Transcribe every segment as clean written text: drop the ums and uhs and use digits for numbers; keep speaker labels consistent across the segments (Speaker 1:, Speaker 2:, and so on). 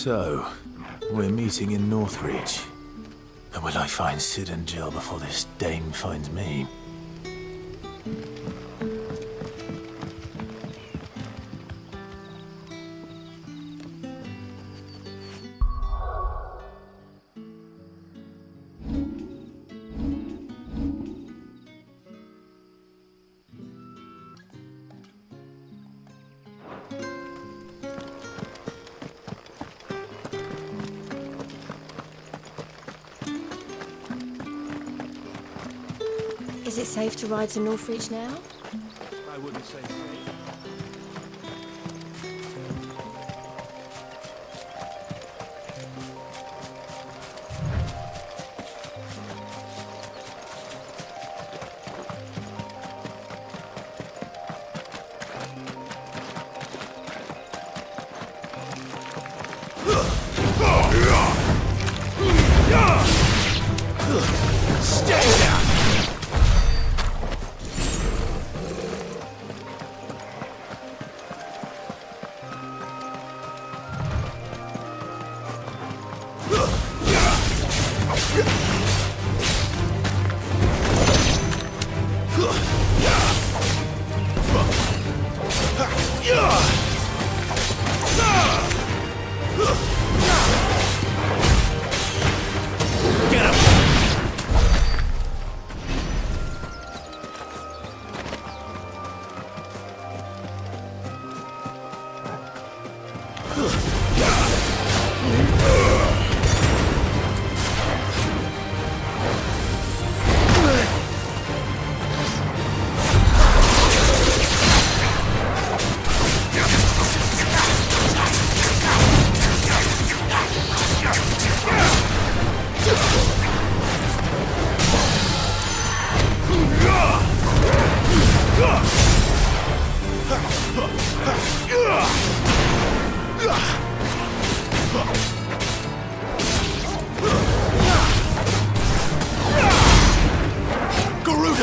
Speaker 1: So, we're meeting in Northreach. But will I find Sid and Jill before this dame finds me?
Speaker 2: Is it safe to ride to Northreach now?
Speaker 3: I wouldn't say so.
Speaker 1: Stay down!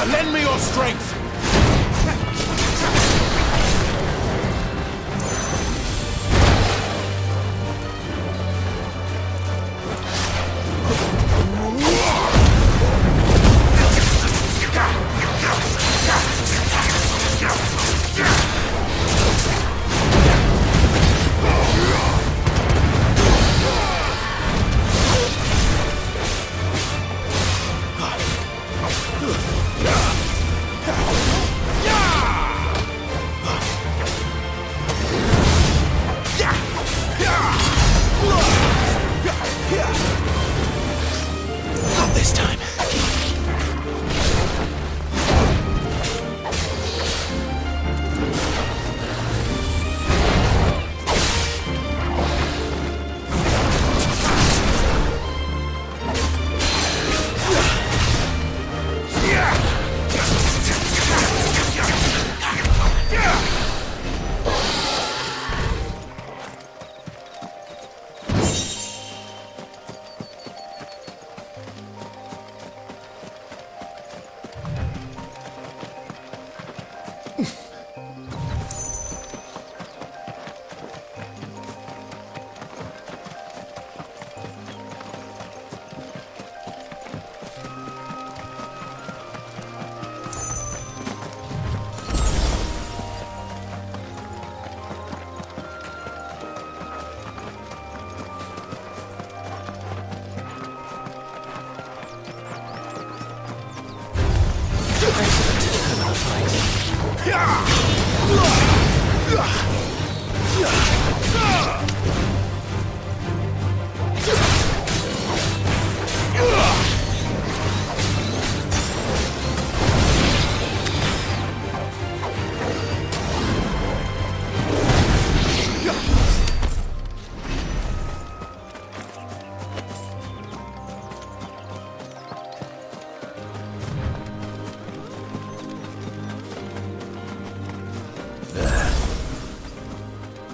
Speaker 1: Lend me your strength! Not this time.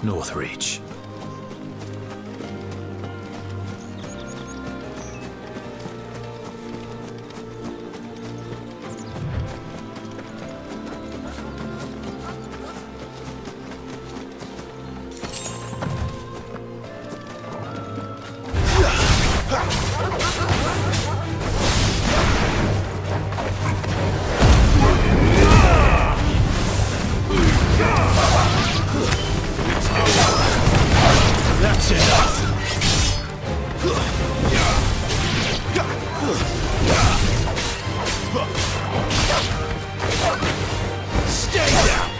Speaker 1: Northreach. Stay down!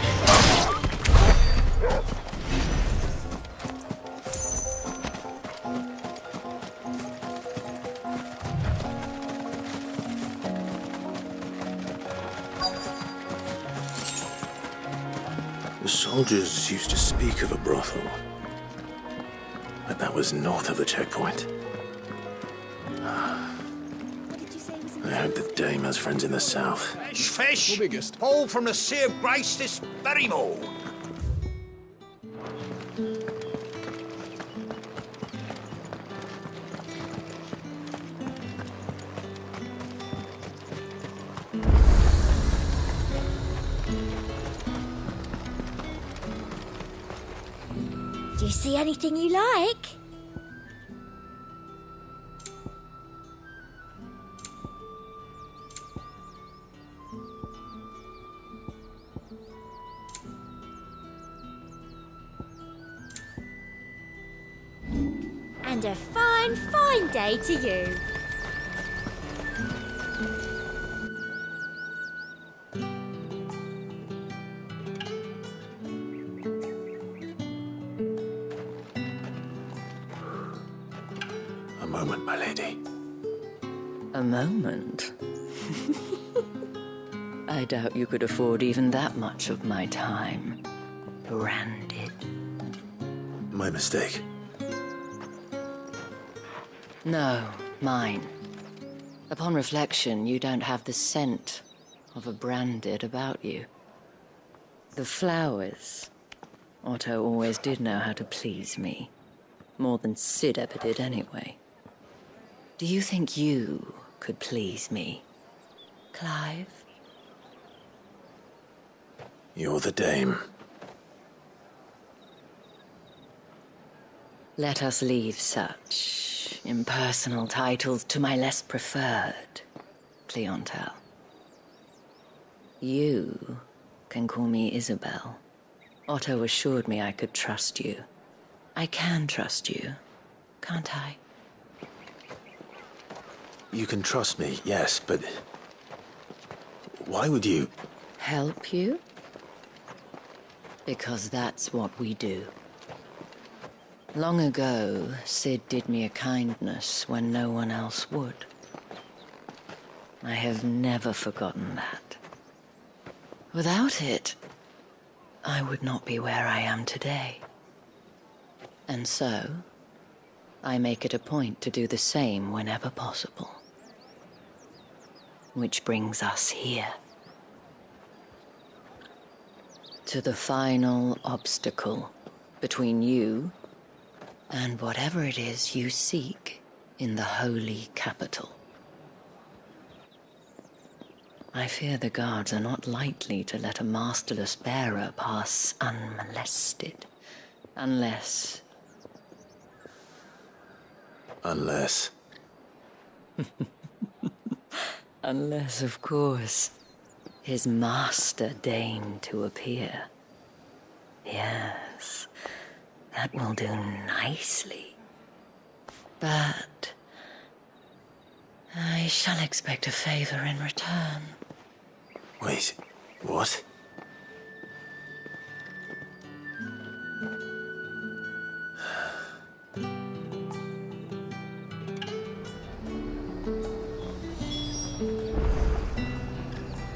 Speaker 1: The soldiers used to speak of a brothel, but that was north of the checkpoint. I heard the dame has friends in the south.
Speaker 3: Fish, fish!
Speaker 4: The biggest.
Speaker 3: All from the Sea of Grace this very morn.
Speaker 2: Do you see anything you like? And a fine, fine day to you.
Speaker 1: A moment, my lady.
Speaker 5: A moment? I doubt you could afford even that much of my time. Branded.
Speaker 1: My mistake.
Speaker 5: No, mine. Upon reflection, you don't have the scent of a branded about you. The flowers. Otto always did know how to please me. More than Sid ever did anyway. Do you think you could please me, Clive?
Speaker 1: You're the dame.
Speaker 5: Let us leave such impersonal titles to my less preferred clientele. You can call me Isabel. Otto assured me I could trust you. I can trust you, can't I?
Speaker 1: You can trust me, yes, but... why would you...
Speaker 5: Help you? Because that's what we do. Long ago, Sid did me a kindness when no one else would. I have never forgotten that. Without it, I would not be where I am today. And so, I make it a point to do the same whenever possible. Which brings us here. To the final obstacle between you and whatever it is you seek in the holy capital. I fear the guards are not likely to let a masterless bearer pass unmolested. Unless...
Speaker 1: Unless...
Speaker 5: Unless, of course, his master deigned to appear. Yes, that will do nicely. But I shall expect a favor in return.
Speaker 1: Wait, what?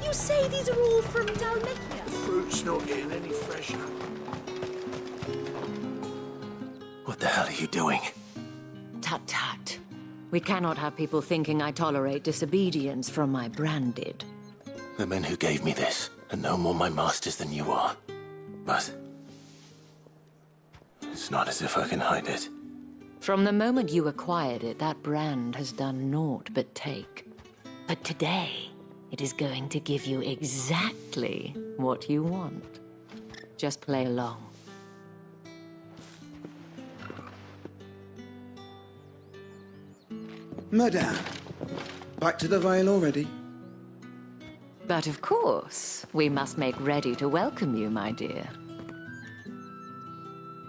Speaker 2: You say these are all from Dalmatia?
Speaker 3: Fruit's not getting any fresher.
Speaker 1: What the hell are you doing?
Speaker 5: Tut tut. We cannot have people thinking I tolerate disobedience from my branded.
Speaker 1: The men who gave me this are no more my masters than you are. But... it's not as if I can hide it.
Speaker 5: From the moment you acquired it, that brand has done naught but take. But today, it is going to give you exactly what you want. Just play along.
Speaker 4: Madame, back to the Vale already?
Speaker 5: But of course, we must make ready to welcome you, my dear.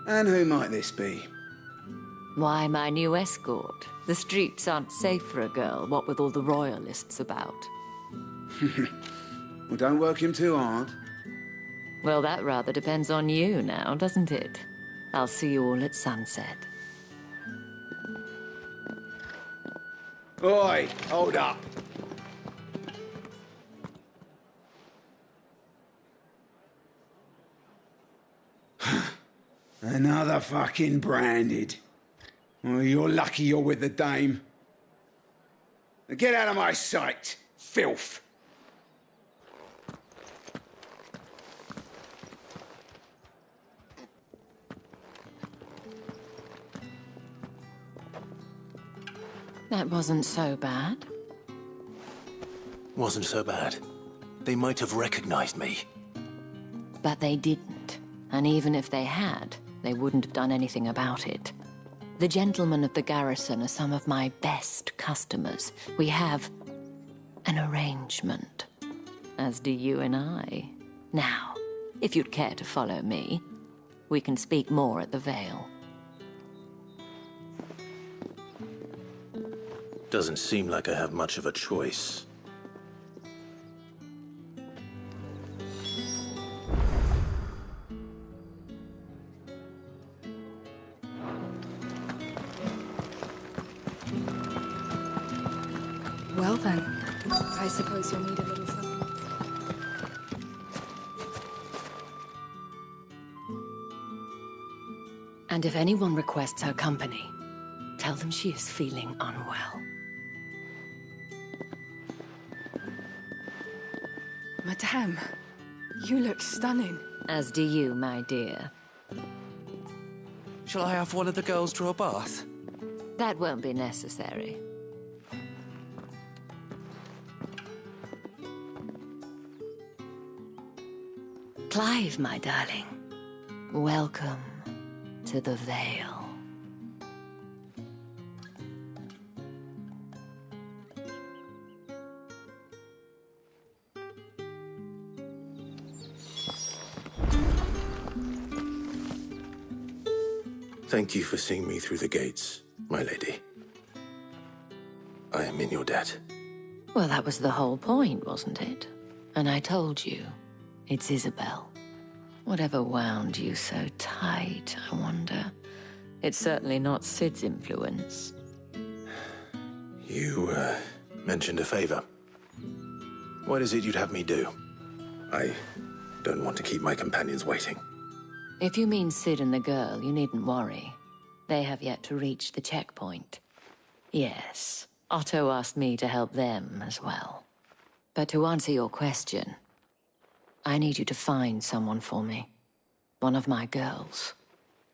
Speaker 4: And who might this be?
Speaker 5: Why my new escort? The streets aren't safe for a girl, what with all the royalists about.
Speaker 4: Well, don't work him too hard.
Speaker 5: Well, that rather depends on you now, doesn't it? I'll see you all at sunset.
Speaker 4: Oi, hold up. Another fucking branded. Well, you're lucky you're with the dame. Now get out of my sight, filth.
Speaker 5: That wasn't so bad.
Speaker 1: Wasn't so bad. They might have recognized me.
Speaker 5: But they didn't. And even if they had, they wouldn't have done anything about it. The gentlemen of the garrison are some of my best customers. We have an arrangement, as do you and I. Now, if you'd care to follow me, we can speak more at the Vale.
Speaker 1: Doesn't seem like I have much of a choice.
Speaker 6: Well then, I suppose you'll need a little something.
Speaker 5: And if anyone requests her company, tell them she is feeling unwell.
Speaker 6: Madame, you look stunning.
Speaker 5: As do you, my dear.
Speaker 7: Shall I have one of the girls draw a bath?
Speaker 5: That won't be necessary. Clive, my darling. Welcome to the Vale.
Speaker 1: Thank you for seeing me through the gates, my lady. I am in your debt.
Speaker 5: Well, that was the whole point, wasn't it? And I told you, it's Isabel. Whatever wound you so tight, I wonder. It's certainly not Sid's influence.
Speaker 1: You, mentioned a favor. What is it you'd have me do? I don't want to keep my companions waiting.
Speaker 5: If you mean Sid and the girl, you needn't worry. They have yet to reach the checkpoint. Yes, Otto asked me to help them as well. But to answer your question, I need you to find someone for me. One of my girls.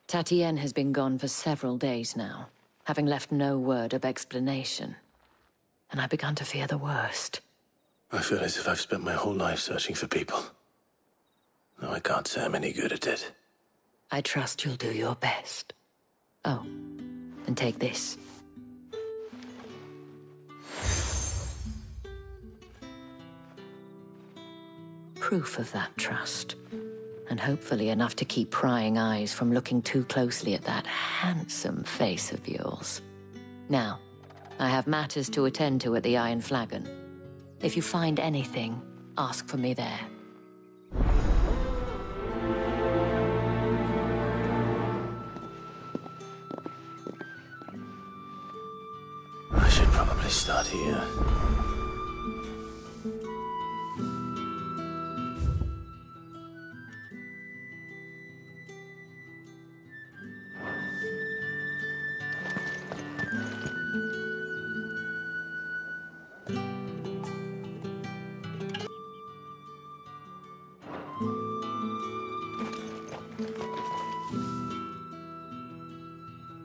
Speaker 5: Tatienne has been gone for several days now, having left no word of explanation. And I've begun to fear the worst.
Speaker 1: I feel as if I've spent my whole life searching for people. Though I can't say I'm any good at it.
Speaker 5: I trust you'll do your best. Oh, and take this. Proof of that trust. And hopefully enough to keep prying eyes from looking too closely at that handsome face of yours. Now, I have matters to attend to at the Iron Flagon. If you find anything, ask for me there.
Speaker 1: I should probably start here.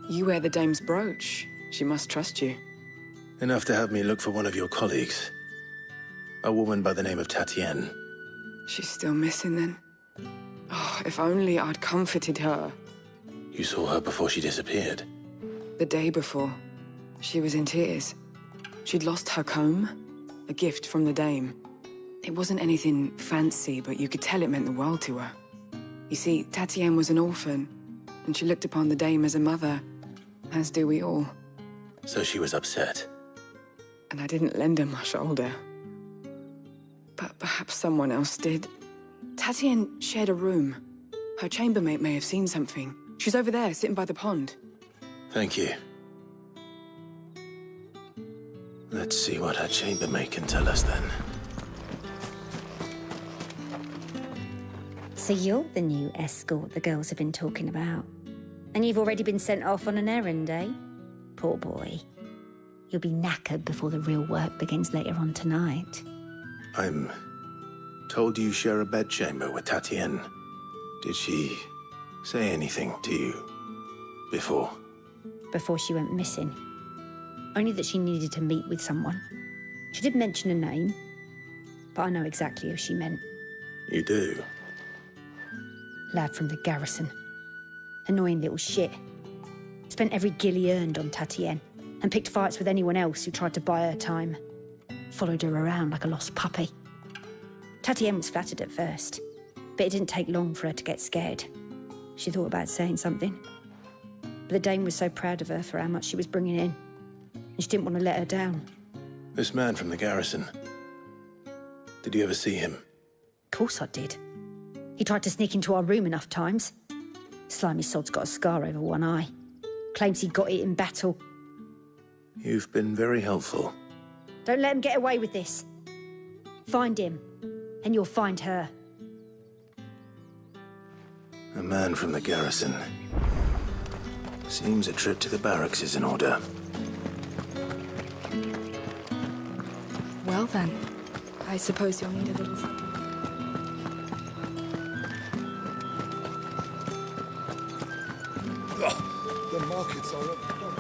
Speaker 6: You wear the dame's brooch. She must trust you.
Speaker 1: Enough to have me look for one of your colleagues. A woman by the name of Tatienne.
Speaker 6: She's still missing then. Oh, if only I'd comforted her.
Speaker 1: You saw her before she disappeared.
Speaker 6: The day before, she was in tears. She'd lost her comb, a gift from the dame. It wasn't anything fancy, but you could tell it meant the world to her. You see, Tatienne was an orphan, and she looked upon the dame as a mother. as do we all.
Speaker 1: So she was upset.
Speaker 6: And I didn't lend her my shoulder. But perhaps someone else did. Tatienne shared a room. Her chambermaid may have seen something. She's over there, sitting by the pond.
Speaker 1: Thank you. Let's see what her chambermaid can tell us then.
Speaker 2: So you're the new escort the girls have been talking about. And you've already been sent off on an errand, eh? Poor boy. You'll be knackered before the real work begins later on tonight.
Speaker 1: I'm told you share a bedchamber with Tatienne. Did she say anything to you before?
Speaker 2: Before she went missing. Only that she needed to meet with someone. She did mention a name, but I know exactly who she meant.
Speaker 1: You do?
Speaker 2: Lad from the garrison. Annoying little shit. Spent every guil he earned on Tatienne, and picked fights with anyone else who tried to buy her time. Followed her around like a lost puppy. Tatienne was flattered at first, but it didn't take long for her to get scared. She thought about saying something. But the dame was so proud of her for how much she was bringing in, and she didn't want to let her down.
Speaker 1: This man from the garrison. Did you ever see him?
Speaker 2: Of course I did. He tried to sneak into our room enough times. Slimy sod's got a scar over one eye. Claims he got it in battle.
Speaker 1: You've been very helpful.
Speaker 2: Don't let him get away with this. Find him, and you'll find her.
Speaker 1: A man from the garrison. Seems a trip to the barracks is in order.
Speaker 6: Well then, I suppose you'll need a little something.
Speaker 3: The markets are up front.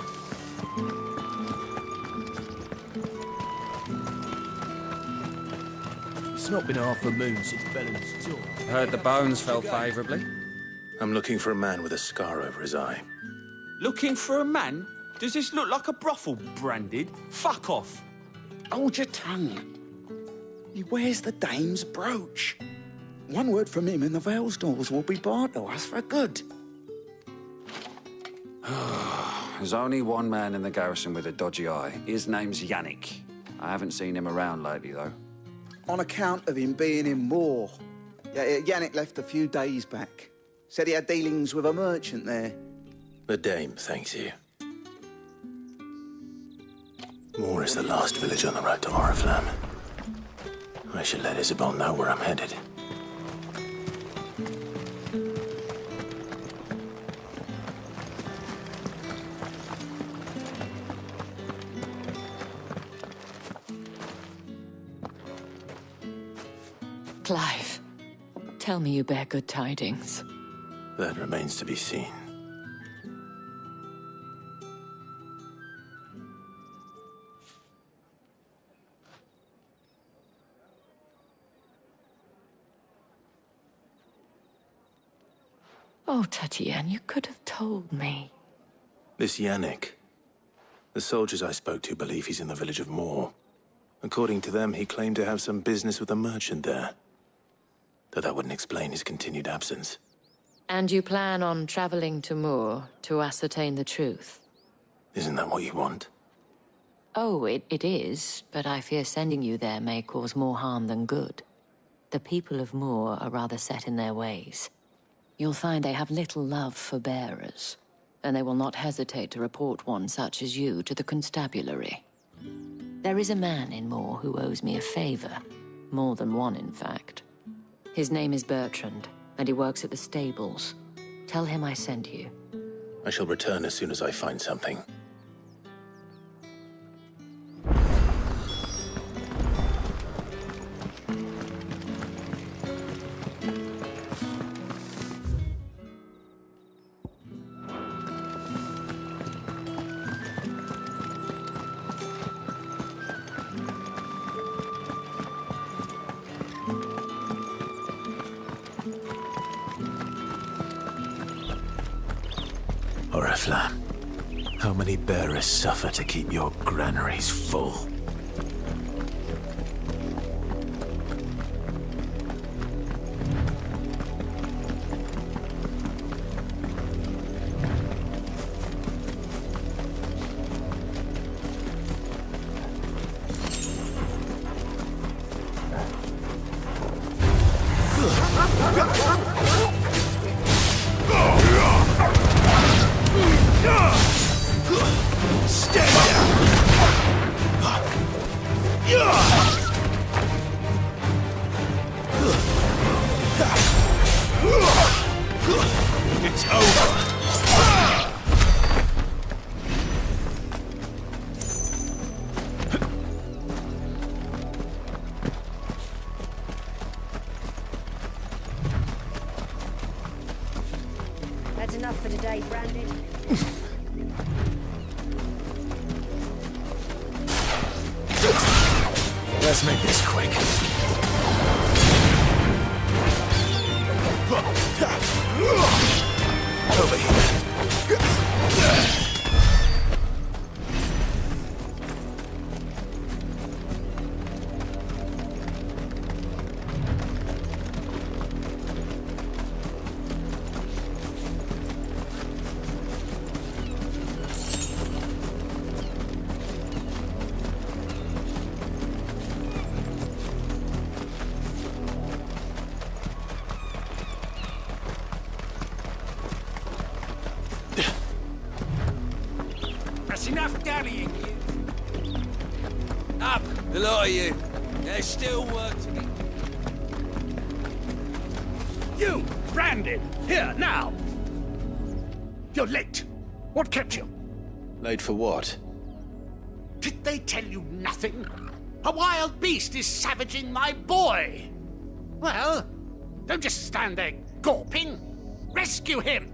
Speaker 7: It's not been half a moon since Bellen's tour.
Speaker 8: Heard the bones fell favourably.
Speaker 1: I'm looking for a man with a scar over his eye.
Speaker 8: Looking for a man? Does this look like a brothel branded? Fuck off.
Speaker 4: Hold your tongue. He wears the dame's brooch. One word from him and the Valisthea will be barred to us for good.
Speaker 8: There's only one man in the garrison with a dodgy eye. His name's Yannick. I haven't seen him around lately, though.
Speaker 4: On account of him being in war. Yeah, Yannick left a few days back. Said he had dealings with a merchant there.
Speaker 1: The dame thanks you. Moor is the last village on the road to Oriflamme. I should let Isabel know where I'm headed.
Speaker 5: Clive, tell me you bear good tidings.
Speaker 1: That remains to be seen.
Speaker 5: Oh, Tatienne, you could have told me.
Speaker 1: This Yannick. The soldiers I spoke to believe he's in the village of Moor. According to them, he claimed to have some business with a merchant there. Though that wouldn't explain his continued absence.
Speaker 5: And you plan on traveling to Moor to ascertain the truth?
Speaker 1: Isn't that what you want?
Speaker 5: Oh, it is, but I fear sending you there may cause more harm than good. The people of Moor are rather set in their ways. You'll find they have little love for bearers, and they will not hesitate to report one such as you to the constabulary. There is a man in Moor who owes me a favor. More than one, in fact. His name is Bertrand, and he works at the stables. Tell him I sent you.
Speaker 1: I shall return as soon as I find something. Oriflamme, how many bearers suffer to keep your granaries full? Let's make this quick. Over here.
Speaker 7: That's enough dallying, you. Up, the lot of you. There's still work to be.
Speaker 9: You, Brandon, here, now! You're late. What kept you?
Speaker 1: Late for what?
Speaker 9: Did they tell you nothing? A wild beast is savaging my boy! Well, don't just stand there gawping. Rescue him!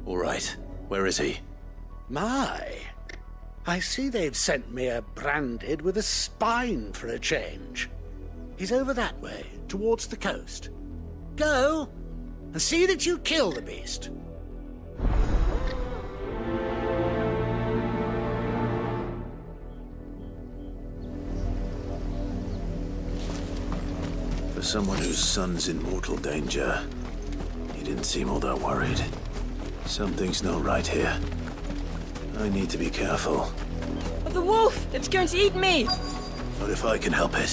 Speaker 1: All right. Where is he?
Speaker 9: My, I see they've sent me a branded with a spine for a change. He's over that way, towards the coast. Go, and see that you kill the beast.
Speaker 1: For someone whose son's in mortal danger, he didn't seem all that worried. Something's not right here. I need to be careful.
Speaker 10: Oh, the wolf! It's going to eat me!
Speaker 1: But if I can help it.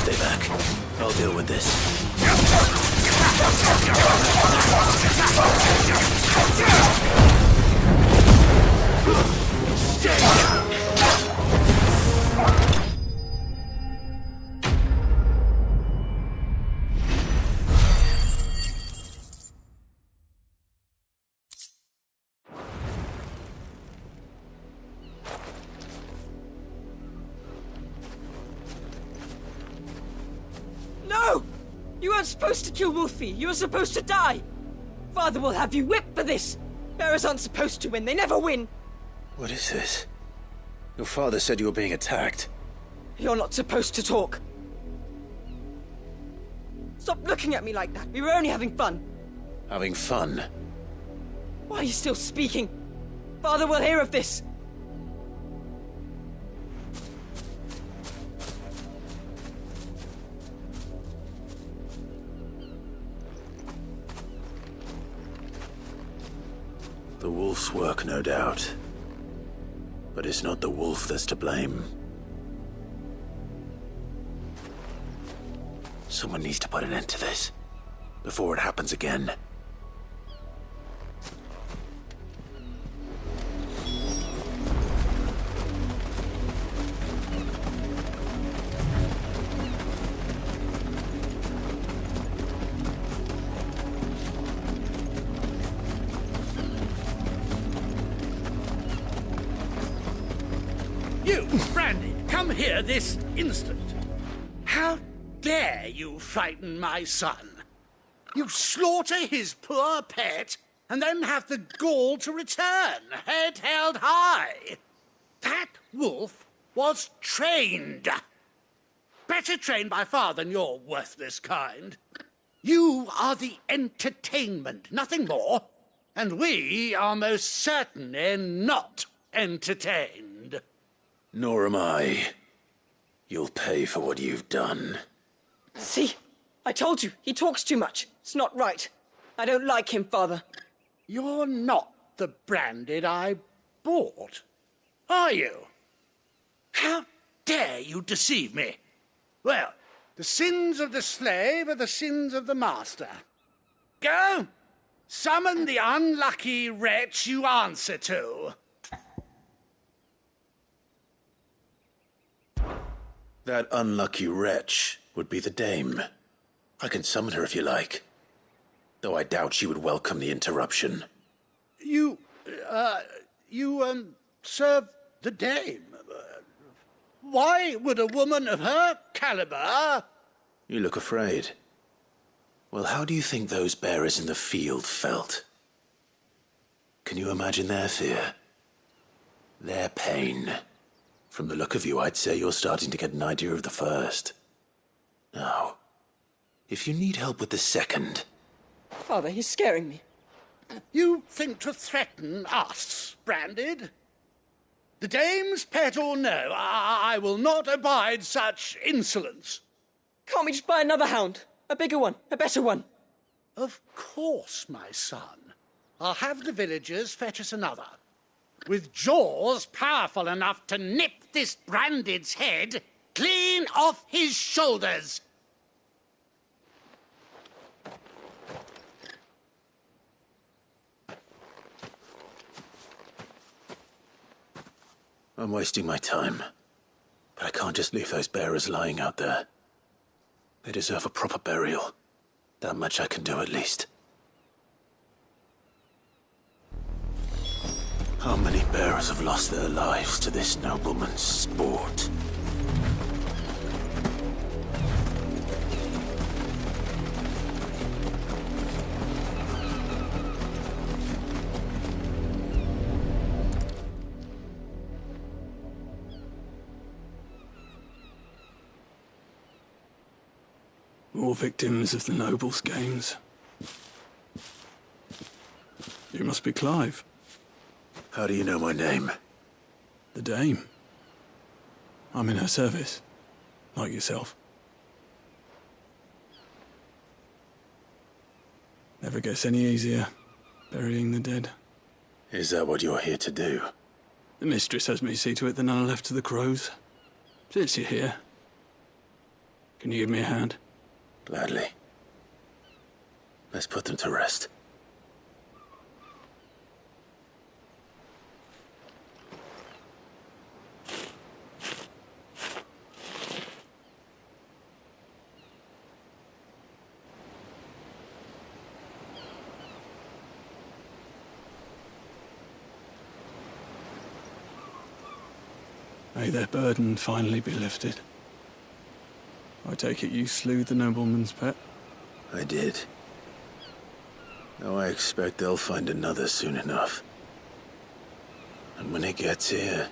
Speaker 1: Stay back. I'll deal with this.
Speaker 10: No! You weren't supposed to kill Wolfie. You were supposed to die. Father will have you whipped for this. Bearers aren't supposed to win. They never win.
Speaker 1: What is this? Your father said you were being attacked.
Speaker 10: You're not supposed to talk. Stop looking at me like that. We were only having fun.
Speaker 1: Having fun?
Speaker 10: Why are you still speaking? Father will hear of this.
Speaker 1: The wolf's work, no doubt. But it's not the wolf that's to blame. Someone needs to put an end to this, before it happens again.
Speaker 9: You, Brandon, come here this instant. How dare you frighten my son? You slaughter his poor pet, and then have the gall to return, head held high. That wolf was trained. Better trained by far than your worthless kind. You are the entertainment, nothing more. And we are most certainly not entertained.
Speaker 1: Nor am I. You'll pay for what you've done.
Speaker 10: See? I told you. He talks too much. It's not right. I don't like him, Father.
Speaker 9: You're not the Branded I bought, are you? How dare you deceive me? Well, the sins of the slave are the sins of the master. Go, summon the unlucky wretch you answer to.
Speaker 1: That unlucky wretch would be the dame. I can summon her if you like. Though I doubt she would welcome the interruption.
Speaker 9: You serve the dame? Why would a woman of her caliber...
Speaker 1: You look afraid. Well, how do you think those bearers in the field felt? Can you imagine their fear? Their pain? From the look of you, I'd say you're starting to get an idea of the first. Now, if you need help with the second...
Speaker 10: Father, he's scaring me.
Speaker 9: You think to threaten us, Branded? The dame's pet or no, I will not abide such insolence.
Speaker 10: Can't we just buy another hound? A bigger one, a better one.
Speaker 9: Of course, my son. I'll have the villagers fetch us another. With jaws powerful enough to nip this Branded's head clean off his shoulders.
Speaker 1: I'm wasting my time. But I can't just leave those bearers lying out there. They deserve a proper burial. That much I can do at least. How many bearers have lost their lives to this nobleman's sport?
Speaker 11: More victims of the nobles' games. You must be Clive.
Speaker 1: How do you know my name?
Speaker 11: The Dame. I'm in her service, like yourself. Never gets any easier, burying the dead.
Speaker 1: Is that what you're here to do?
Speaker 11: The mistress has me see to it that none are left to the crows. Since you're here, can you give me a hand?
Speaker 1: Gladly. Let's put them to rest.
Speaker 11: May their burden finally be lifted. I take it you slew the nobleman's pet?
Speaker 1: I did. Now I expect they'll find another soon enough. And when it gets here,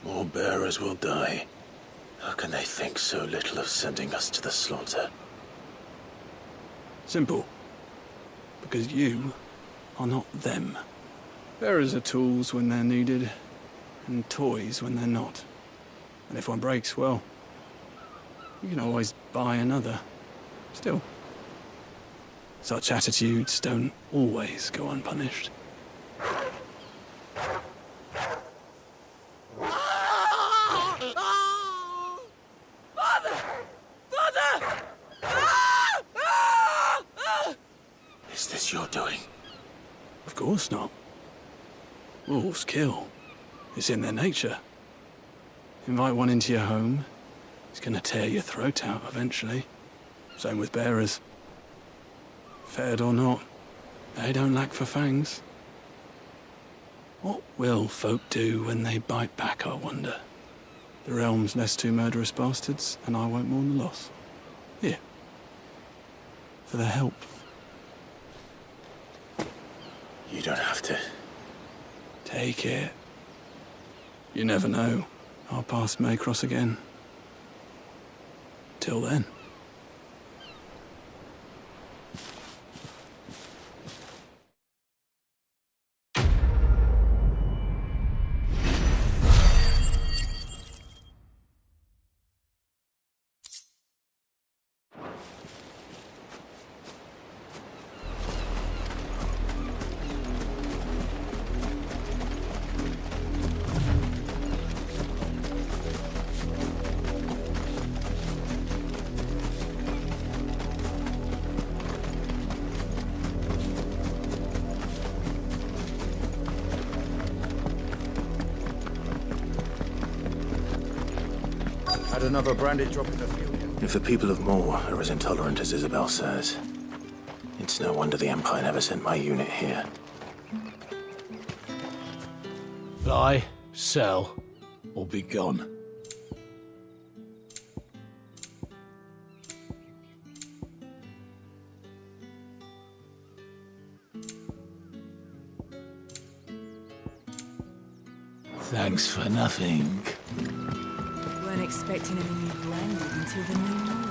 Speaker 1: more bearers will die. How can they think so little of sending us to the slaughter?
Speaker 11: Simple. Because you are not them. Bearers are tools when they're needed, and toys when they're not. And if one breaks, well, you can always buy another. Still, such attitudes don't always go unpunished.
Speaker 10: Father! Father!
Speaker 1: Is this your doing?
Speaker 11: Of course not. Wolves kill. It's in their nature. Invite one into your home, he's gonna tear your throat out eventually. Same with bearers. Fed or not, they don't lack for fangs. What will folk do when they bite back, I wonder? The realm's less two murderous bastards, and I won't mourn the loss. Here. For their help.
Speaker 1: You don't have to.
Speaker 11: Take it. You never know. Our paths may cross again. Till then.
Speaker 3: Had another Branded drop in the field.
Speaker 1: If the people of Moor are as intolerant as Isabel says, it's no wonder the Empire never sent my unit here.
Speaker 9: Buy, sell, or be gone.
Speaker 1: Thanks for nothing.
Speaker 10: Weren't expecting any new branding until the new moon.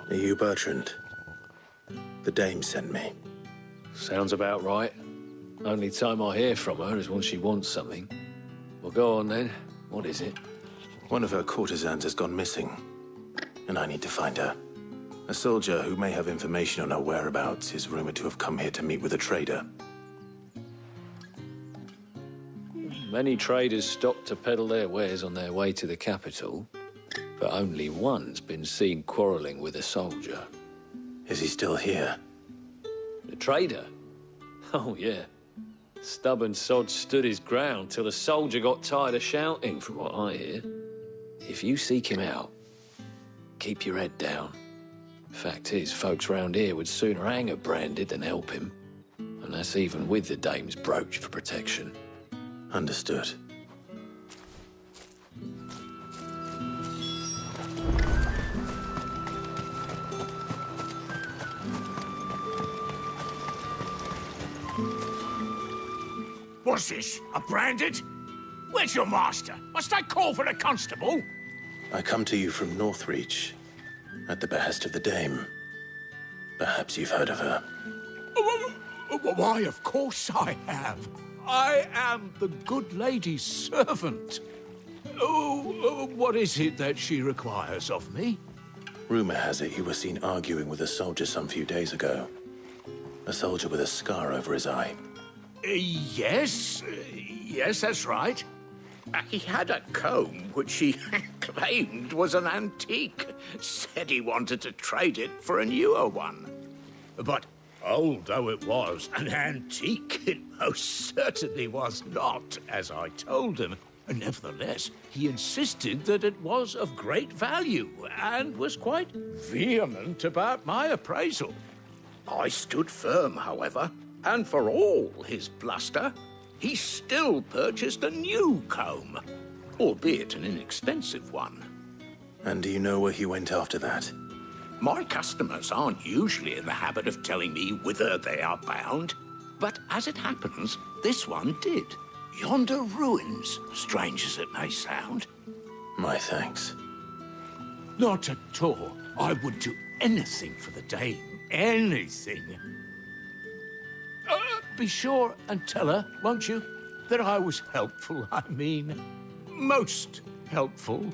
Speaker 1: Are you Bertrand? The dame sent me.
Speaker 12: Sounds about right. Only time I hear from her is when she wants something. Well, go on then. What is it?
Speaker 1: One of her courtesans has gone missing, and I need to find her. A soldier who may have information on her whereabouts is rumored to have come here to meet with a trader.
Speaker 12: Many traders stop to peddle their wares on their way to the capital, but only one's been seen quarreling with a soldier.
Speaker 1: Is he still here?
Speaker 12: The trader? Oh, yeah. Stubborn sod stood his ground till the soldier got tired of shouting, from what I hear. If you seek him out, keep your head down. Fact is, folks round here would sooner hang a branded than help him. And that's even with the dame's brooch for protection.
Speaker 1: Understood.
Speaker 9: What's this? A branded? Where's your master? Must I call for a constable?
Speaker 1: I come to you from Northreach, at the behest of the dame. Perhaps you've heard of her.
Speaker 9: Why, of course I have. I am the good lady's servant. What is it that she requires of me?
Speaker 1: Rumor has it you were seen arguing with a soldier some few days ago. A soldier with a scar over his eye.
Speaker 9: Yes, that's right. He had a comb which he claimed was an antique. Said he wanted to trade it for a newer one. But old though it was, an antique it most certainly was not, as I told him. Nevertheless, he insisted that it was of great value and was quite vehement about my appraisal. I stood firm, however, and for all his bluster, he still purchased a new comb, albeit an inexpensive one.
Speaker 1: And do you know where he went after that?
Speaker 9: My customers aren't usually in the habit of telling me whither they are bound, but as it happens, this one did. Yonder ruins, strange as it may sound.
Speaker 1: My thanks.
Speaker 9: Not at all. I would do anything for the dame. Anything. Be sure and tell her, won't you, that I was helpful, I mean, most helpful.